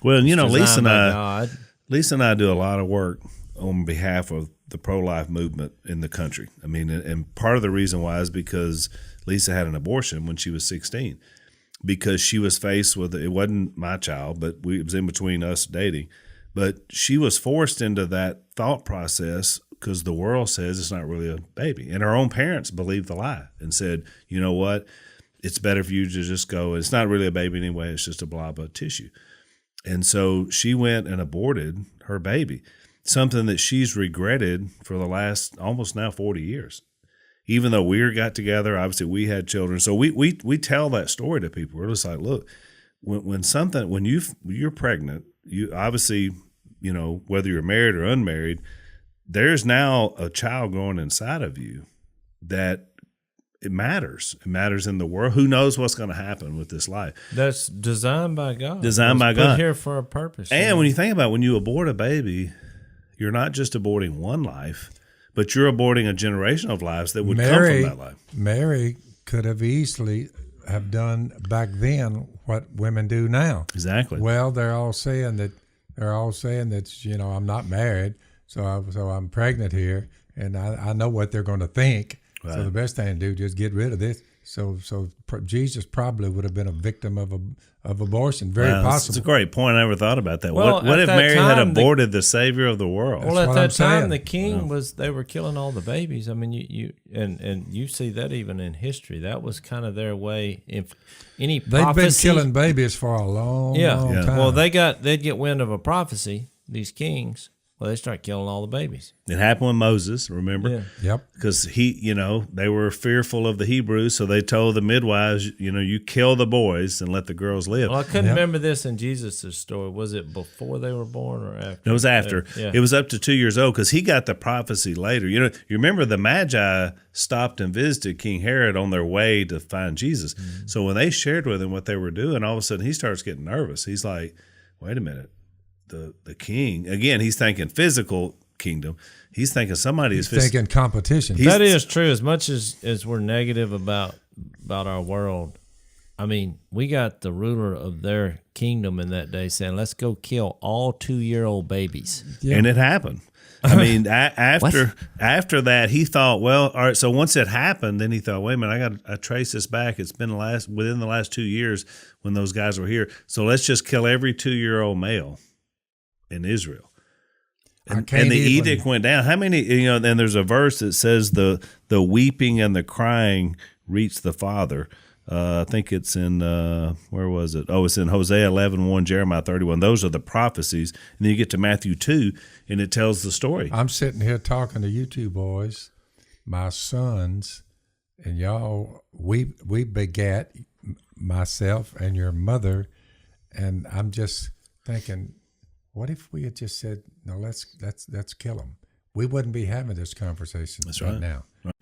Well, you know, Designed by God. Lisa and I do a lot of work on behalf of the pro-life movement in the country. I mean, and part of the reason why is because Lisa had an abortion when she was 16, because she was faced with, it wasn't my child, but it was in between us dating, but she was forced into that thought process because the world says it's not really a baby. And her own parents believed the lie and said, you know what, it's better for you to just go, it's not really a baby anyway, it's just a blob of tissue. And so she went and aborted her baby, something that she's regretted for the last almost now 40 years. Even though we got together, obviously we had children. So we tell that story to people. We're just like, look, when you're pregnant, you obviously, you know, whether you're married or unmarried, there's now a child growing inside of you that it matters. It matters in the world. Who knows what's going to happen with this life? That's designed by God. Designed by God. Put here for a purpose. And when you think about it, when you abort a baby, you're not just aborting one life, but you're aborting a generation of lives that would come from that life. Mary could have easily have done back then what women do now. Exactly. Well, they're all saying that you know, I'm not married, so I'm pregnant here, and I know what they're going to think. Right. So the best thing to do is just get rid of this. So Jesus probably would have been a victim of abortion. Very possible. It's a great point. I never thought about that. Well, what if Mary had aborted the Savior of the world? Well, at that time, the king they were killing all the babies. I mean, you see that even in history. That was kind of their way. If any prophecy, they've been killing babies for a long time. Well, they'd get wind of a prophecy. These kings. Well, they start killing all the babies. It happened with Moses, remember? Yeah. Yep. Because they were fearful of the Hebrews, so they told the midwives, you kill the boys and let the girls live. Well, I couldn't remember this in Jesus' story. Was it before they were born or after? It was after. Yeah. It was up to 2 years old because he got the prophecy later. You remember the Magi stopped and visited King Herod on their way to find Jesus. Mm-hmm. So when they shared with him what they were doing, all of a sudden he starts getting nervous. He's like, wait a minute. The king, again, he's thinking physical kingdom. He's thinking somebody is thinking competition. That is true. As much as we're negative about our world, I mean, we got the ruler of their kingdom in that day saying, let's go kill all 2-year-old babies. Yeah. And it happened. I mean, after that, he thought, well, all right, so once it happened, then he thought, wait a minute, I trace this back. It's been within the last 2 years when those guys were here. So let's just kill every 2-year-old male in Israel. And the edict went down. How many, and there's a verse that says the weeping and the crying reached the Father. I think it's in, where was it? Oh, it's in Hosea 11:1, Jeremiah 31. Those are the prophecies. And then you get to Matthew 2, and it tells the story. I'm sitting here talking to you two boys, my sons, and y'all, we begat myself and your mother, and I'm just thinking, what if we had just said, no, let's kill them? We wouldn't be having this conversation right now. Right.